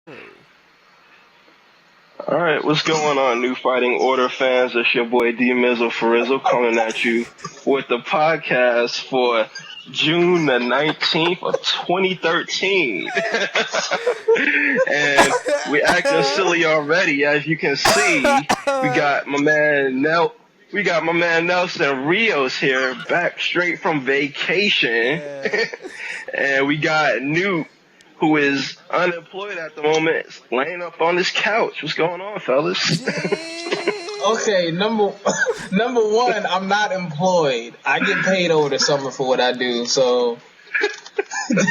All right, what's going on, New Fighting Order fans? It's your boy D Mizzle Farizzle coming at you with the podcast for June the 19th of 2013. And we acting silly already, as you can see. We got my man Nelson Rios here, back straight from vacation. And we got Newt, who is unemployed at the moment, laying up on his couch. What's going on, fellas? Okay, number one, I'm not employed. I get paid over the summer for what I do, so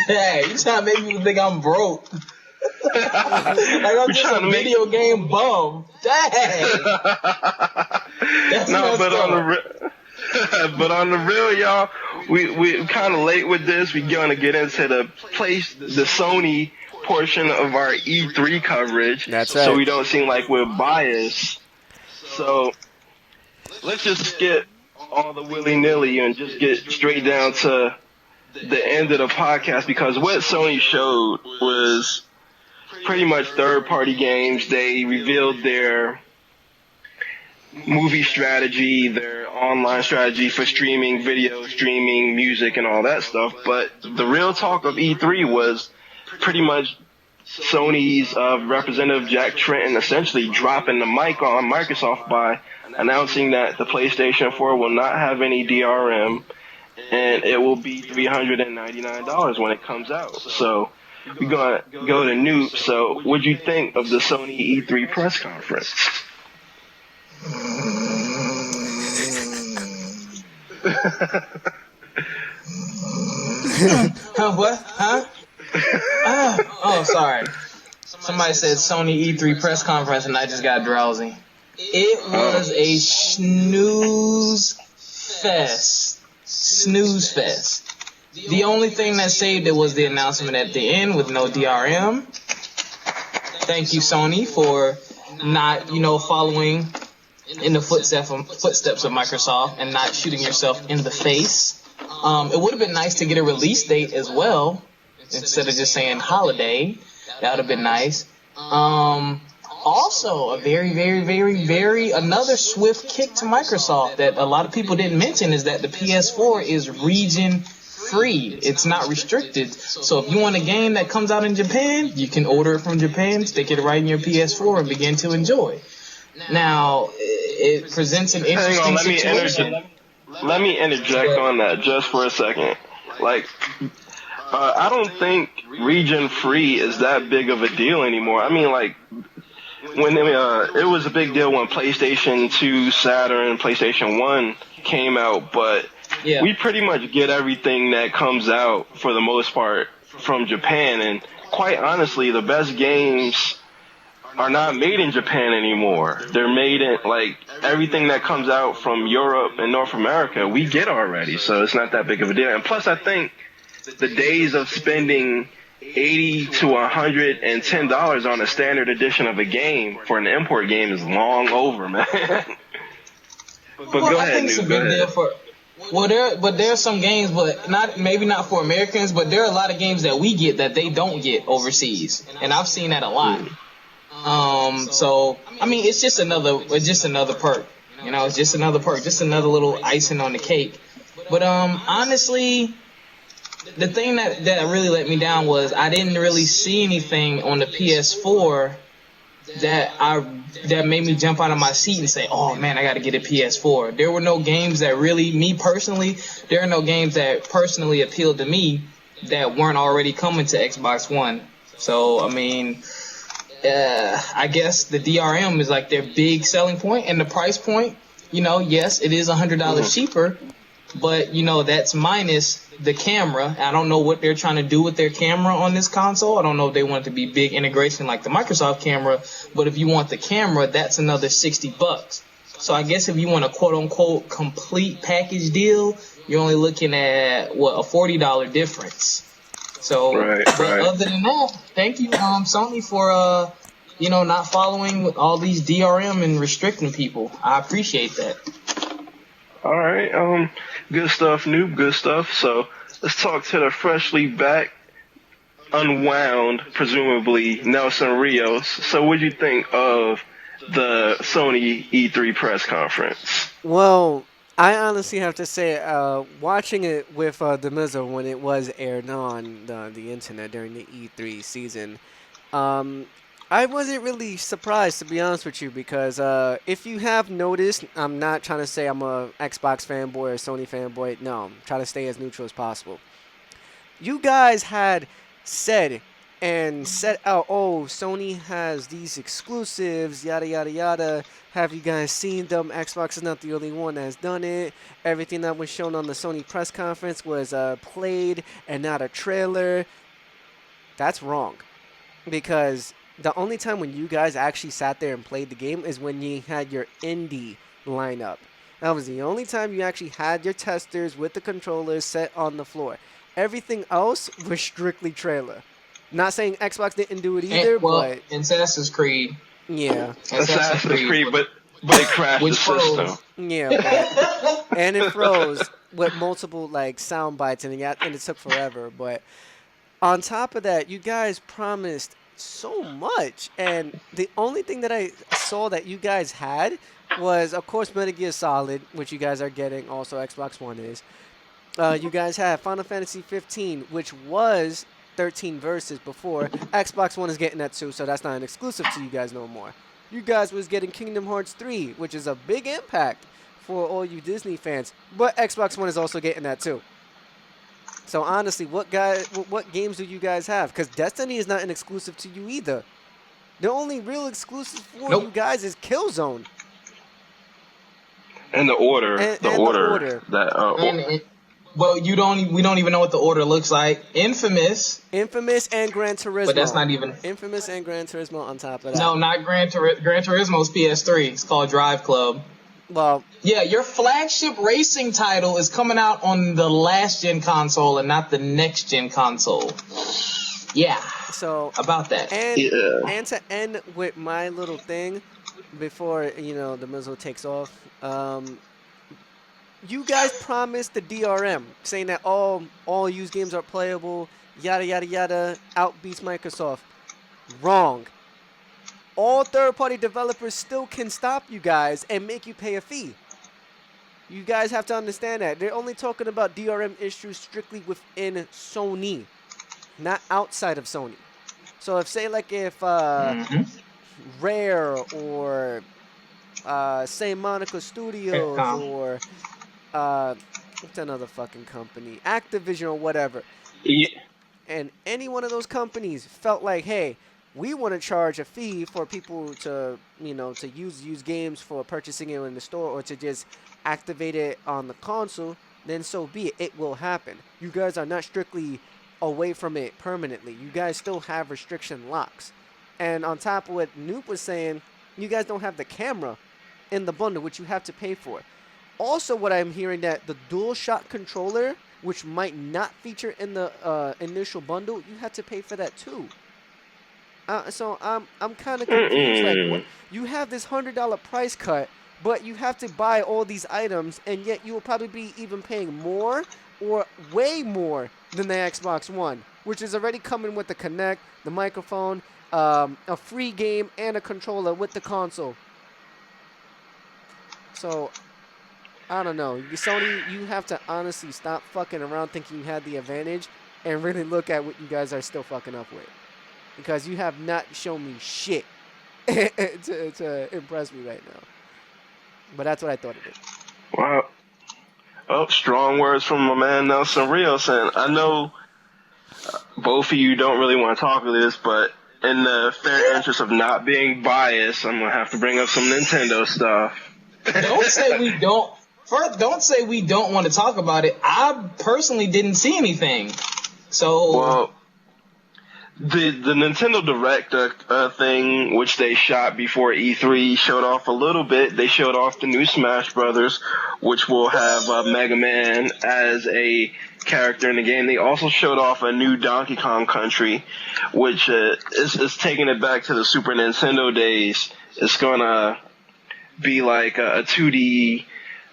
dang, you trying to make me think I'm broke. Like I'm just a video game bum. Dang. No, but on the real, y'all, we kind of late with this. We're gonna get into the Sony portion of our E3 coverage. That's right. So we don't seem like we're biased. So let's just skip all the willy-nilly and just get straight down to the end of the podcast, because what Sony showed was pretty much third-party games. They revealed their movie strategy, their online strategy for streaming, video streaming, music, and all that stuff. But the real talk of E3 was pretty much Sony's representative Jack Tretton essentially dropping the mic on Microsoft by announcing that the PlayStation 4 will not have any DRM, and it will be $399 when it comes out. So we're gonna go to Newt. So what'd you think of the Sony E3 press conference? What? Huh? Oh, sorry. Somebody said Sony E3 press conference and I just got drowsy. It was a snooze fest. Snooze fest. The only thing that saved it was the announcement at the end with no DRM. Thank you, Sony, for not, following in the footsteps of Microsoft and not shooting yourself in the face. It would have been nice to get a release date as well, instead of just saying holiday. That would have been nice. Also, a very, very, very, very another swift kick to Microsoft that a lot of people didn't mention is that the PS4 is region free. It's not restricted. So if you want a game that comes out in Japan, you can order it from Japan, stick it right in your PS4, and begin to enjoy. Now, it presents an interesting situation. Let me interject on that just for a second. I don't think region free is that big of a deal anymore. I mean, when it was a big deal when PlayStation 2, Saturn, PlayStation 1 came out, but we pretty much get everything that comes out for the most part from Japan. And quite honestly, the best games are not made in Japan anymore. They're made in, everything that comes out from Europe and North America, we get already. So it's not that big of a deal. And plus, I think the days of spending $80 to $110 on a standard edition of a game for an import game is long over, man. But go ahead, Newt. Go ahead. There are some games, but maybe not for Americans, but there are a lot of games that we get that they don't get overseas, and I've seen that a lot. So I mean, it's just another perk. It's just another perk, just another little icing on the cake. But honestly, the thing that really let me down was I didn't really see anything on the PS4 that made me jump out of my seat and say, oh man, I got to get a PS4. There were no games that really, there are no games that personally appealed to me that weren't already coming to Xbox One. So, I mean, I guess the DRM is like their big selling point, and the price point, yes, it is $100 cheaper, but, that's minus the camera. I don't know what they're trying to do with their camera on this console. I don't know if they want it to be big integration like the Microsoft camera, but if you want the camera, that's another $60. So I guess if you want a quote-unquote complete package deal, you're only looking at, a $40 difference. So, other than that, thank you, Sony, for, not following all these DRM and restricting people. I appreciate that. All right, good stuff, Noob, good stuff. So let's talk to the freshly back unwound, presumably, Nelson Rios. So what do you think of the Sony E3 press conference? Well, I honestly have to say, watching it with Demizo when it was aired on the internet during the E3 season, um, I wasn't really surprised, to be honest with you, because if you have noticed, I'm not trying to say I'm a Xbox fanboy or Sony fanboy. No, I'm trying to stay as neutral as possible. You guys had said and set out, oh, Sony has these exclusives, yada, yada, yada. Have you guys seen them? Xbox is not the only one that has done it. Everything that was shown on the Sony press conference was played and not a trailer. That's wrong. Because the only time when you guys actually sat there and played the game is when you had your indie lineup. That was the only time you actually had your testers with the controllers set on the floor. Everything else was strictly trailer. Not saying Xbox didn't do it either, but Assassin's Creed. Yeah. Assassin's Creed, but it crashed the system. Yeah, and it froze with multiple like sound bites, and it took forever. But on top of that, you guys promised so much, and the only thing that I saw that you guys had was, of course, Metal Gear Solid, which you guys are getting. Also, Xbox One is. You guys have Final Fantasy 15, which was 13 verses before. Xbox One is getting that too, so that's not an exclusive to you guys no more. You guys was getting Kingdom Hearts 3, which is a big impact for all you Disney fans, but Xbox One is also getting that too. So honestly, what games do you guys have? Because Destiny is not an exclusive to you either. The only real exclusive for you guys is Killzone. And the order. The order. Well, we don't even know what the order looks like. Infamous and Gran Turismo. But that's not even Infamous and Gran Turismo on top of that. No, not Gran Turismo's PS3. It's called Drive Club. Well, yeah, your flagship racing title is coming out on the last gen console and not the next gen console. Yeah. So about that. And to end with my little thing before the Mizzle takes off. You guys promised the DRM, saying that all used games are playable, yada, yada, yada, outbeats Microsoft. Wrong. All third-party developers still can stop you guys and make you pay a fee. You guys have to understand that. They're only talking about DRM issues strictly within Sony, not outside of Sony. So if Rare or Santa Monica Studios or what's another fucking company? Activision or whatever. Yeah. And any one of those companies felt like, hey, we want to charge a fee for people to, to use games for purchasing it in the store or to just activate it on the console, then so be it. It will happen. You guys are not strictly away from it permanently. You guys still have restriction locks. And on top of what Noop was saying, you guys don't have the camera in the bundle, which you have to pay for. Also, what I'm hearing that the DualShock controller, which might not feature in the initial bundle, you have to pay for that too. So I'm kind of confused. Like, what? You have this $100 price cut, but you have to buy all these items, and yet you will probably be even paying more or way more than the Xbox One, which is already coming with the Kinect, the microphone, a free game, and a controller with the console. So, I don't know. Sony, you have to honestly stop fucking around thinking you had the advantage and really look at what you guys are still fucking up with. Because you have not shown me shit to impress me right now. But that's what I thought of it. Wow. Oh, strong words from my man Nelson Rios. And I know both of you don't really want to talk about this, but in the fair interest of not being biased, I'm going to have to bring up some Nintendo stuff. Don't say we don't. First, don't say we don't want to talk about it. I personally didn't see anything. So... Well, the Nintendo Direct thing, which they shot before E3, showed off a little bit. They showed off the new Smash Brothers, which will have Mega Man as a character in the game. They also showed off a new Donkey Kong Country, which is taking it back to the Super Nintendo days. It's gonna be like a 2D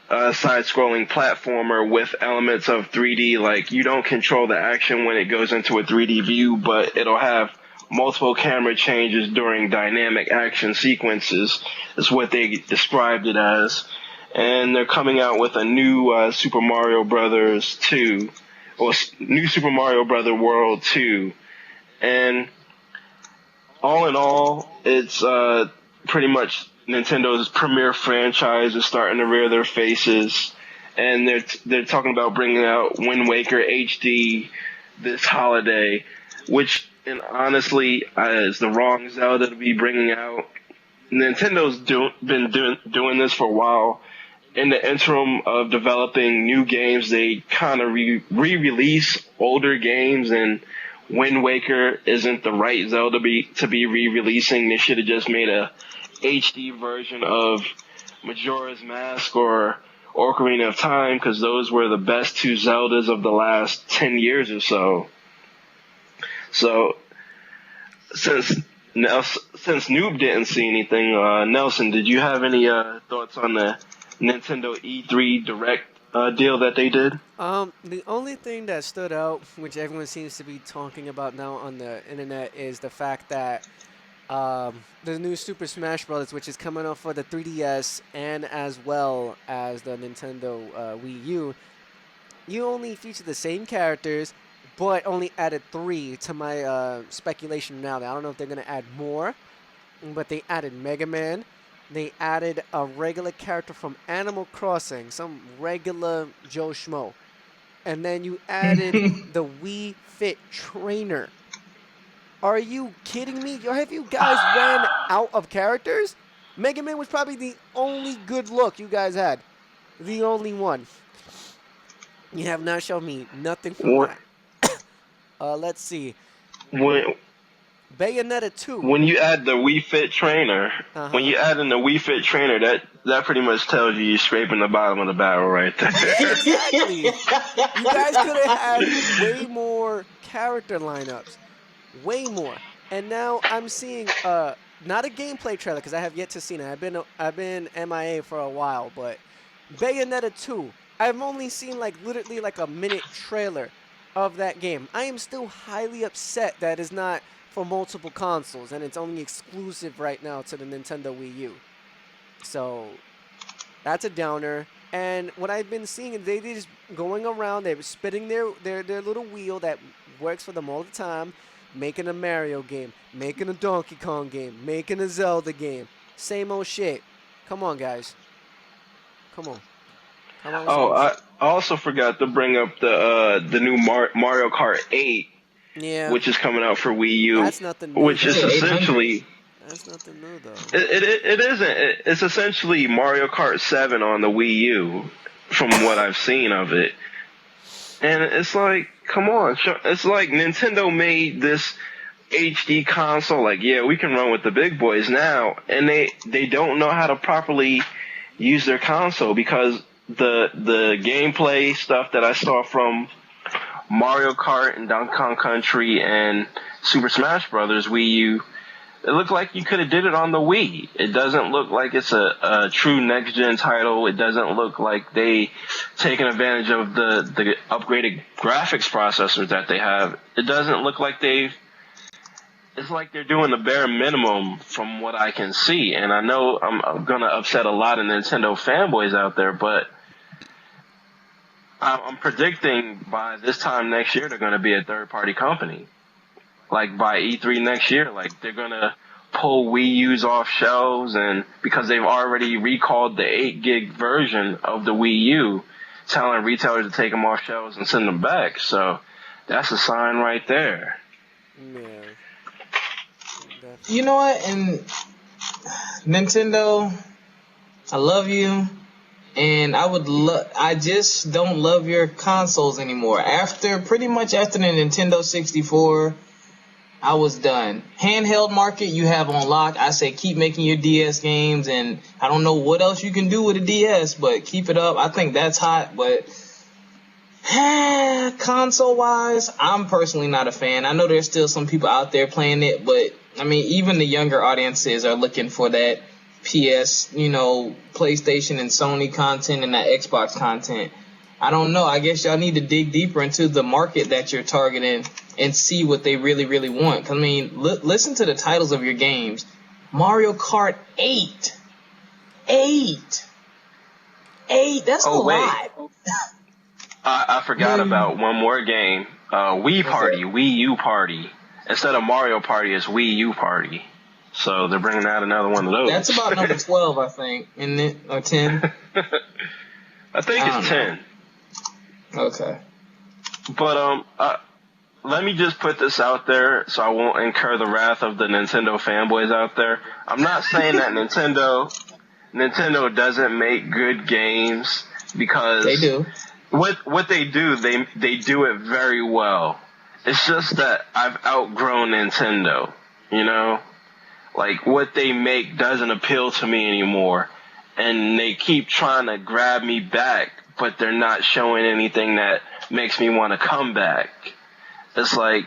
side-scrolling platformer with elements of 3D. Like, you don't control the action when it goes into a 3D view, but it'll have multiple camera changes during dynamic action sequences, is what they described it as. And they're coming out with a new Super Mario Brothers 2, or new Super Mario Brother World 2. And all in all, it's pretty much Nintendo's premier franchise is starting to rear their faces, and they're talking about bringing out Wind Waker HD this holiday, which, and honestly, is the wrong Zelda to be bringing out. Nintendo's been doing this for a while. In the interim of developing new games, they kind of re-release older games, and Wind Waker isn't the right Zelda to be re-releasing. They should have just made a HD version of Majora's Mask or Ocarina of Time, because those were the best two Zeldas of the last 10 years or so. So, since Noob didn't see anything, Nelson, did you have any thoughts on the Nintendo E3 Direct deal that they did? The only thing that stood out, which everyone seems to be talking about now on the internet, is the fact that the new Super Smash Bros., which is coming out for the 3DS and as well as the Nintendo Wii U, you only feature the same characters, but only added 3 to my speculation now. I don't know if they're going to add more, but they added Mega Man. They added a regular character from Animal Crossing, some regular Joe Schmo. And then you added the Wii Fit Trainer. Are you kidding me? Or have you guys ran out of characters? Mega Man was probably the only good look you guys had. The only one. You have not shown me nothing from that. Let's see. Bayonetta 2. When you add the Wii Fit Trainer, when you add in the Wii Fit Trainer, that pretty much tells you you're scraping the bottom of the barrel right there. Exactly. You guys could have had way more character lineups. Way more. And now I'm seeing not a gameplay trailer, because I have yet to see it. I've been MIA for a while, but Bayonetta 2. I've only seen literally a minute trailer of that game. I am still highly upset that it's not for multiple consoles, and it's only exclusive right now to the Nintendo Wii U. So that's a downer. And what I've been seeing is they just going around, they're spinning their little wheel that works for them all the time, making a Mario game, making a Donkey Kong game, making a Zelda game. Same old shit. Come on, guys. Come on. I also forgot to bring up the new Mario Kart 8, which is coming out for Wii U. That's nothing new. Which is essentially... That's nothing new, though. It isn't. It's essentially Mario Kart 7 on the Wii U, from what I've seen of it. And it's like, come on. It's like Nintendo made this HD console, we can run with the big boys now. And they don't know how to properly use their console, because the gameplay stuff that I saw from Mario Kart and Donkey Kong Country and Super Smash Bros. Wii U, it looked like you could have did it on the Wii. It doesn't look like it's a true next-gen title. It doesn't look like they taken advantage of the upgraded graphics processors that they have. It doesn't look like it's like they're doing the bare minimum from what I can see. And I know I'm going to upset a lot of Nintendo fanboys out there, but I'm predicting by this time next year they're going to be a third-party company. By E3 next year, they're going to pull Wii U's off shelves, and because they've already recalled the 8 GB version of the Wii U, telling retailers to take them off shelves and send them back. So that's a sign right there. Yeah. You know what? And Nintendo, I love you. And I just don't love your consoles anymore. Pretty much after the Nintendo 64, I was done. Handheld market, you have on lock. I say keep making your DS games, and I don't know what else you can do with a DS, but keep it up. I think that's hot, but console-wise, I'm personally not a fan. I know there's still some people out there playing it, but, even the younger audiences are looking for that PS, PlayStation and Sony content and that Xbox content. I don't know. I guess y'all need to dig deeper into the market that you're targeting and see what they really, really want. 'Cause, I mean, listen to the titles of your games. Mario Kart 8. 8. That's a lot. I forgot about one more game. Wii Party, Wii U Party. Instead of Mario Party, it's Wii U Party. So they're bringing out another one of those. That's about number 12, I think, isn't it? Or 10? I think it's 10. Okay. But let me just put this out there so I won't incur the wrath of the Nintendo fanboys out there. I'm not saying that Nintendo doesn't make good games, because they do. What they do, they do it very well. It's just that I've outgrown Nintendo, Like, what they make doesn't appeal to me anymore. And they keep trying to grab me back, but they're not showing anything that makes me want to come back. It's like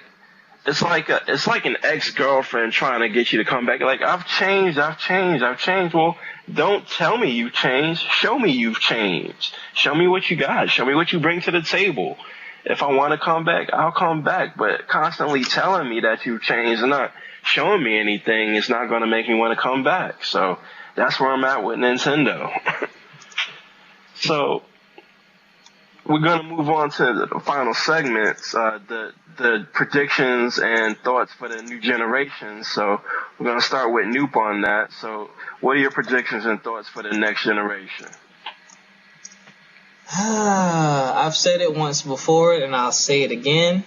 an ex-girlfriend trying to get you to come back. Like, I've changed. Well, don't tell me you've changed. Show me you've changed. Show me what you got. Show me what you bring to the table. If I want to come back, I'll come back. But constantly telling me that you've changed and not showing me anything is not going to make me want to come back. So that's where I'm at with Nintendo. So we're going to move on to the final segments, the predictions and thoughts for the new generation. So we're going to start with Noop on that. So what are your predictions and thoughts for the next generation? I've said it once before, and I'll say it again.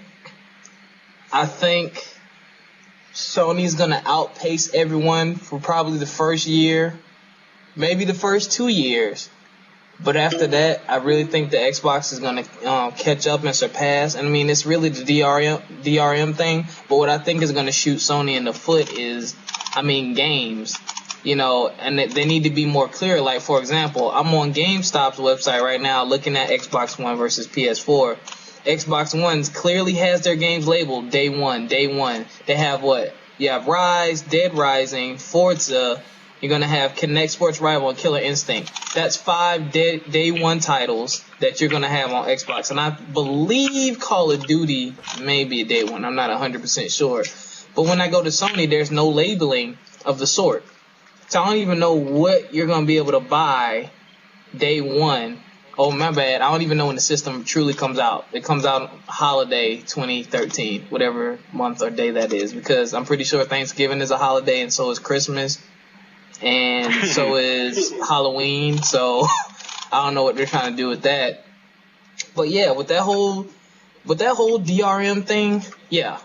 I think Sony's going to outpace everyone for probably the first year, maybe the first 2 years. But after that, I really think the Xbox is going to catch up and surpass. And I mean, it's really the DRM thing. But what I think is going to shoot Sony in the foot is, games. And they need to be more clear. Like, for example, I'm on GameStop's website right now looking at Xbox One versus PS4. Xbox One clearly has their games labeled day one. They have what? You have Rise, Dead Rising, Forza. You're going to have Kinect Sports Rival and Killer Instinct. That's 5 day one titles that you're going to have on Xbox. And I believe Call of Duty may be a day one. I'm not 100% sure. But when I go to Sony, there's no labeling of the sort. So I don't even know what you're going to be able to buy day one. Oh, my bad. I don't even know when the system truly comes out. It comes out holiday 2013, whatever month or day that is. Because I'm pretty sure Thanksgiving is a holiday and so is Christmas. And so is Halloween. So I don't know what they're trying to do with that. But yeah, with that whole DRM thing, yeah,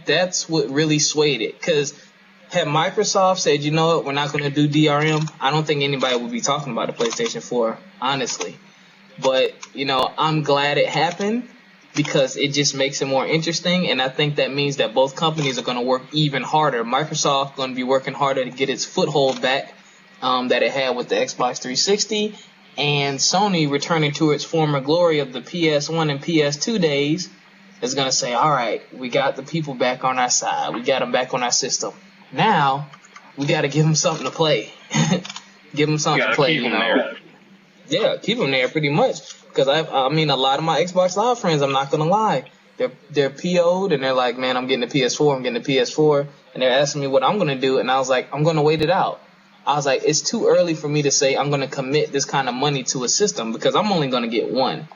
that's what really swayed it. Because had Microsoft said, you know what, we're not going to do DRM, I don't think anybody would be talking about the PlayStation 4, honestly. But, I'm glad it happened because it just makes it more interesting, and I think that means that both companies are going to work even harder. Microsoft going to be working harder to get its foothold back that it had with the Xbox 360, and Sony returning to its former glory of the PS1 and PS2 days is going to say, all right, we got the people back on our side. We got them back on our system. Now, we got to give them something to play. Give them something to play, There. Yeah, keep them there pretty much. Because a lot of my Xbox Live friends, I'm not gonna lie, they're PO'd and they're like, man, I'm getting the PS4, and they're asking me what I'm gonna do, and I was like, I'm gonna wait it out. I was like, it's too early for me to say I'm gonna commit this kind of money to a system because I'm only gonna get one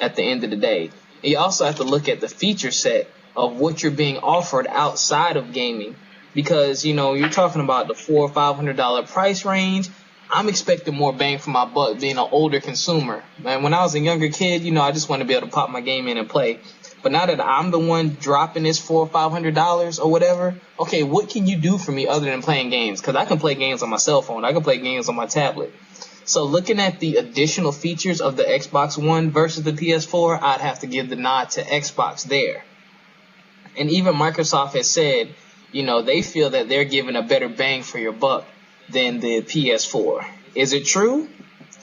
at the end of the day. And you also have to look at the feature set of what you're being offered outside of gaming, because you're talking about the $400 or $500 price range. I'm expecting more bang for my buck being an older consumer. Man, when I was a younger kid, I just wanted to be able to pop my game in and play. But now that I'm the one dropping this $400 or $500 or whatever, okay, what can you do for me other than playing games? Because I can play games on my cell phone. I can play games on my tablet. So looking at the additional features of the Xbox One versus the PS4, I'd have to give the nod to Xbox there. And even Microsoft has said, they feel that they're giving a better bang for your buck than the PS4. Is it true?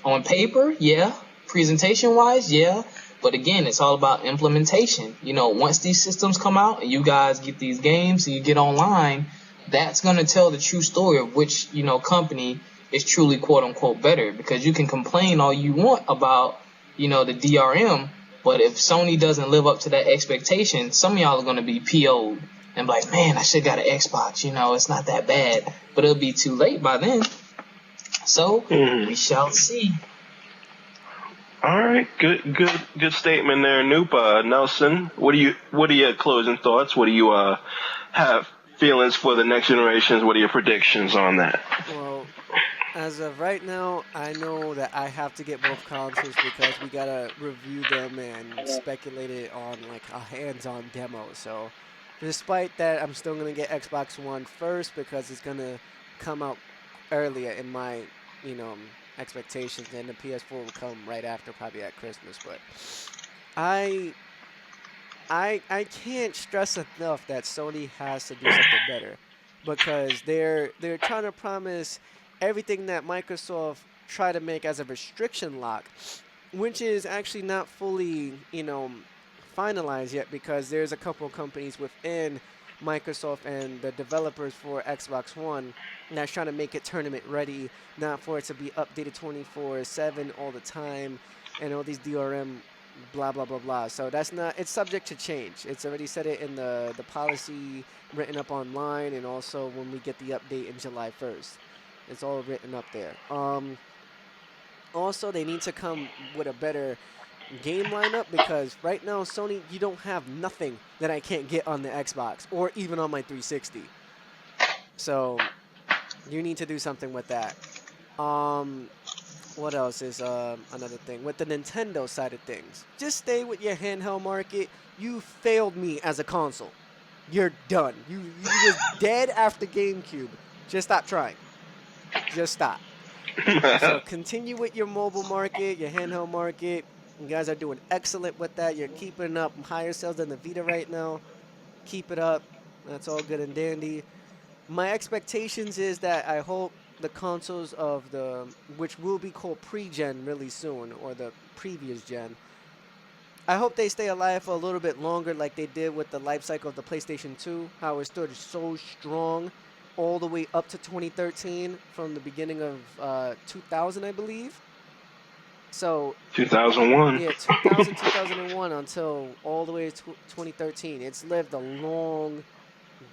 On paper, yeah. Presentation-wise, yeah. But again, it's all about implementation. Once these systems come out and you guys get these games and you get online, that's going to tell the true story of which, company is truly quote unquote better, because you can complain all you want about, the DRM, but if Sony doesn't live up to that expectation, some of y'all are going to be PO'd and be like, man, I should got an Xbox, it's not that bad, but it'll be too late by then. So we shall see. All right, good statement there, Noop. Nelson, what are your closing thoughts? What do you have feelings for the next generations? What are your predictions on that? Well, as of right now, I know that I have to get both consoles because we gotta review them and speculate it on like a hands-on demo. So, despite that, I'm still gonna get Xbox One first because it's gonna come out earlier in my, you know, expectations, and the PS4 will come right after, probably at Christmas. But I I can't stress enough that Sony has to do something better because they're trying to promise everything that Microsoft tried to make as a restriction lock, which is actually not fully, finalized yet because there's a couple of companies within Microsoft and the developers for Xbox One that's trying to make it tournament ready, not for it to be updated 24/7 all the time, and all these DRM blah blah blah blah. So that's not. It's subject to change. It's already said it in the policy written up online, and also when we get the update in July 1st, it's all written up there. Also, they need to come with a better game lineup because right now Sony, you don't have nothing that I can't get on the Xbox or even on my 360. So you need to do something with that. What else is another thing with the Nintendo side of things? Just stay with your handheld market. You failed me as a console. You're done. You was dead after GameCube. Just stop trying. Just stop. So continue with your mobile market, your handheld market. You guys are doing excellent with that. You're keeping up higher sales than the Vita right now. Keep it up. That's all good and dandy. My expectations is that I hope the consoles of which will be called pre-gen really soon, or the previous gen, I hope they stay alive for a little bit longer like they did with the life cycle of the PlayStation 2, how it stood so strong all the way up to 2013 from the beginning of 2000, I believe. So 2001. Yeah, 2000, 2001 until all the way to 2013. It's lived a long,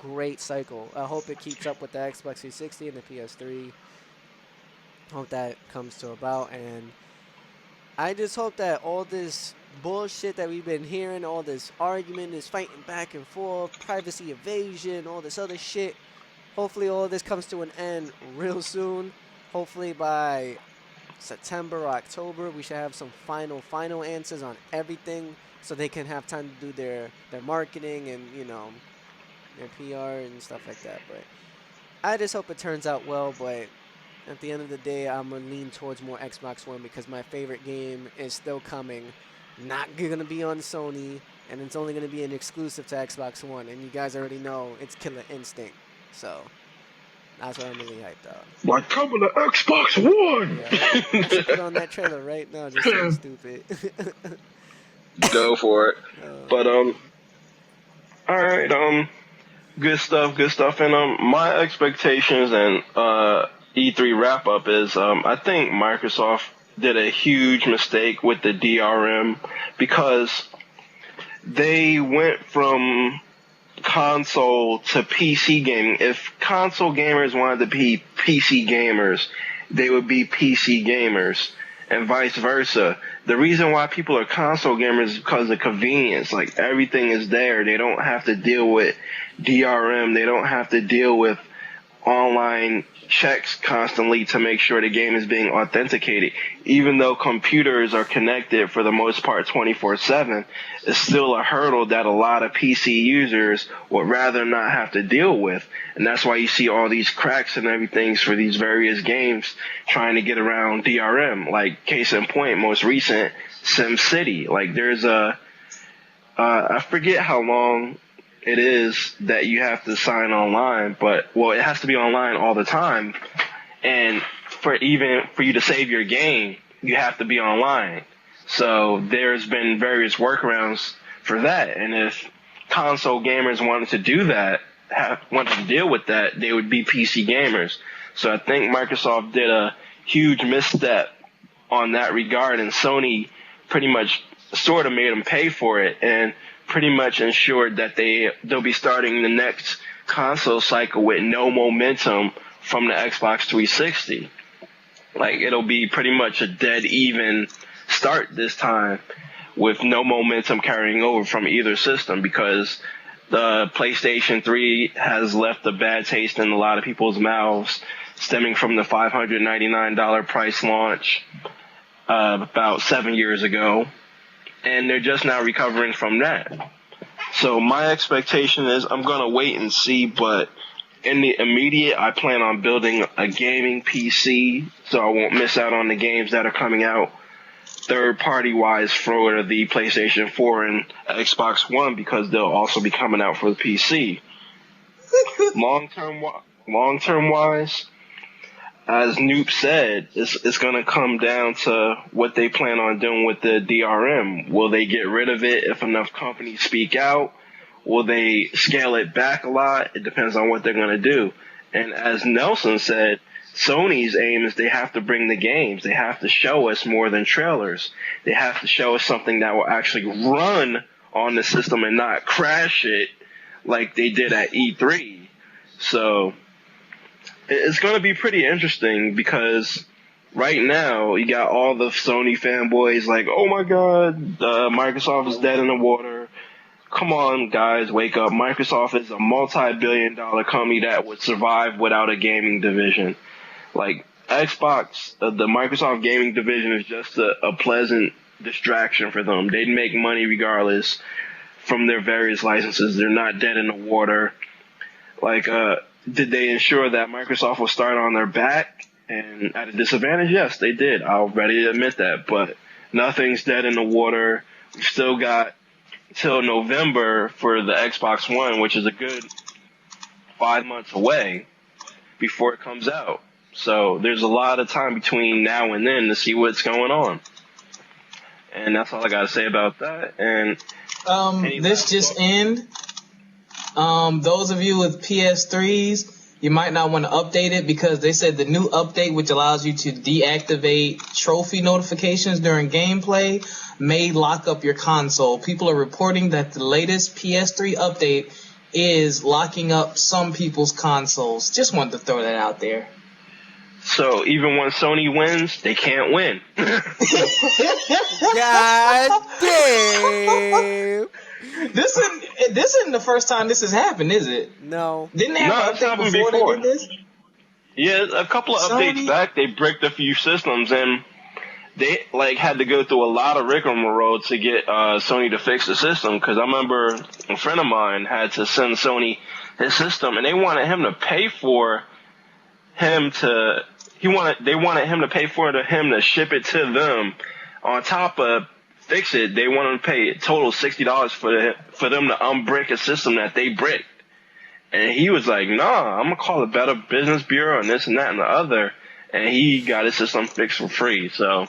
great cycle. I hope it keeps up with the Xbox 360 and the PS3. Hope that comes to about, and I just hope that all this bullshit that we've been hearing, all this argument, this fighting back and forth, privacy evasion, all this other shit, hopefully all of this comes to an end real soon. Hopefully by September or October, we should have some final answers on everything so they can have time to do their marketing and, their PR and stuff like that. But I just hope it turns out well, but at the end of the day, I'm going to lean towards more Xbox One because my favorite game is still coming. Not going to be on Sony, and it's only going to be an exclusive to Xbox One. And you guys already know it's Killer Instinct. So that's what I'm really hyped out. Like coming to Xbox One! Yeah, I should put on that trailer right now just so stupid. Go for it. But, alright, good stuff. And, my expectations and, E3 wrap up is I think Microsoft did a huge mistake with the DRM because they went from console to PC gaming. If console gamers wanted to be PC gamers, they would be PC gamers, and vice versa. The reason why people are console gamers is because of convenience. Like, everything is there. They don't have to deal with DRM. They don't have to deal with online checks constantly to make sure the game is being authenticated. Even though computers are connected for the most part 24/7, it's still a hurdle that a lot of PC users would rather not have to deal with. And that's why you see all these cracks and everything for these various games trying to get around DRM. Like, case in point, most recent, SimCity. Like, there's I forget how long it is that you have to sign online, but, well, it has to be online all the time. And for you to save your game, you have to be online. So there's been various workarounds for that. And if console gamers wanted to do that, wanted to deal with that, they would be PC gamers. So I think Microsoft did a huge misstep on that regard, and Sony pretty much sort of made them pay for it, and pretty much ensured that they'll be starting the next console cycle with no momentum from the Xbox 360. Like, it'll be pretty much a dead even start this time with no momentum carrying over from either system, because the PlayStation 3 has left a bad taste in a lot of people's mouths, stemming from the $599 price launch about 7 years ago, and they're just now recovering from that. So my expectation is I'm going to wait and see, but in the immediate, I plan on building a gaming PC so I won't miss out on the games that are coming out third-party wise for the PlayStation 4 and Xbox One, because they'll also be coming out for the PC. Long-term wise, as Noop said, it's going to come down to what they plan on doing with the DRM. Will they get rid of it if enough companies speak out? Will they scale it back a lot? It depends on what they're going to do. And as Nelson said, Sony's aim is they have to bring the games. They have to show us more than trailers. They have to show us something that will actually run on the system and not crash it like they did at E3. So it's going to be pretty interesting, because right now you got all the Sony fanboys like, oh my god, Microsoft is dead in the water. Come on, guys, wake up. Microsoft is a multi-billion-dollar company that would survive without a gaming division. Like, Xbox, the Microsoft gaming division is just a pleasant distraction for them. They'd make money regardless from their various licenses. They're not dead in the water. Like, did they ensure that Microsoft will start on their back and at a disadvantage? Yes, they did. I'll ready to admit that. But nothing's dead in the water. We've still got till November for the Xbox One, which is a good 5 months away before it comes out. So there's a lot of time between now and then to see what's going on. And that's all I got to say about that. And this just end. Those of you with PS3s, you might not want to update it, because they said the new update, which allows you to deactivate trophy notifications during gameplay, may lock up your console. People are reporting that the latest PS3 update is locking up some people's consoles. Just wanted to throw that out there. So even when Sony wins, they can't win. God damn. This isn't the first time this has happened, is it? No. Didn't they have it's an update happened before before. they did this? Yeah, a couple of updates back, they bricked a few systems, and they had to go through a lot of rigmarole to get Sony to fix the system. Because I remember a friend of mine had to send Sony his system, and they wanted him to pay for him to. They wanted him to pay for him to ship it to them. On top of fix it, they wanted to pay a total $60 for them to unbrick a system that they bricked. And he was like, nah, I'm going to call the Better Business Bureau and this and that and the other. And he got his system fixed for free. So,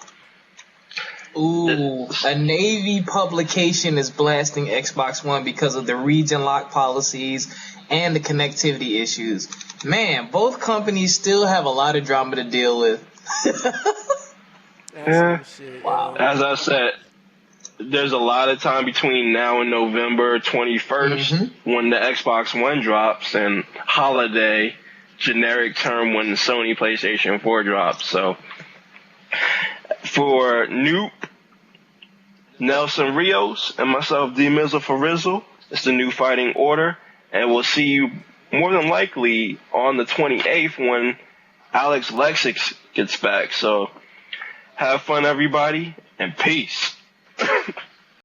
ooh, a Navy publication is blasting Xbox One because of the region lock policies and the connectivity issues. Man, both companies still have a lot of drama to deal with. Yeah. Shit, wow. As I said, there's a lot of time between now and November 21st when the Xbox One drops, and holiday, generic term, when the Sony PlayStation 4 drops. So for Noop, Nelson Rios, and myself, D Mizzle for Rizzle, it's the New Fighting Order, and we'll see you more than likely on the 28th when Alex Lexix gets back. So have fun, everybody, and peace.